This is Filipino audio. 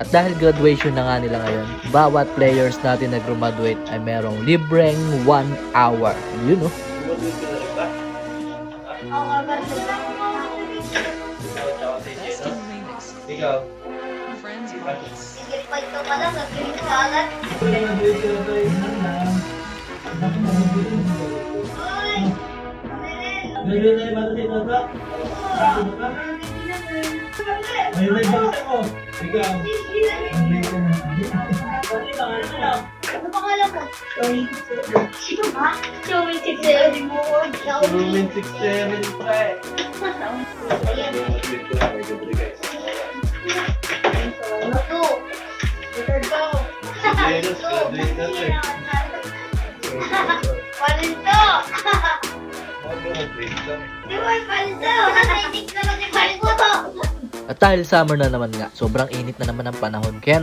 At dahil graduation na nga nila ngayon, bawat players natin na graduate ay merong libreng 1 hour. Yun, no? Ikaw? Sige pa ito pala, naging kalat. Ano pangalan mo? Sino ba? Romantic 7 mo. Romantic 7, pre. Ayan. Two. Third go. Yes, graduate na, pre. Palinto! Di ba palinto? Nakainit na lang si Palinto! At dahil summer na naman nga, sobrang init na naman ang panahon. Kaya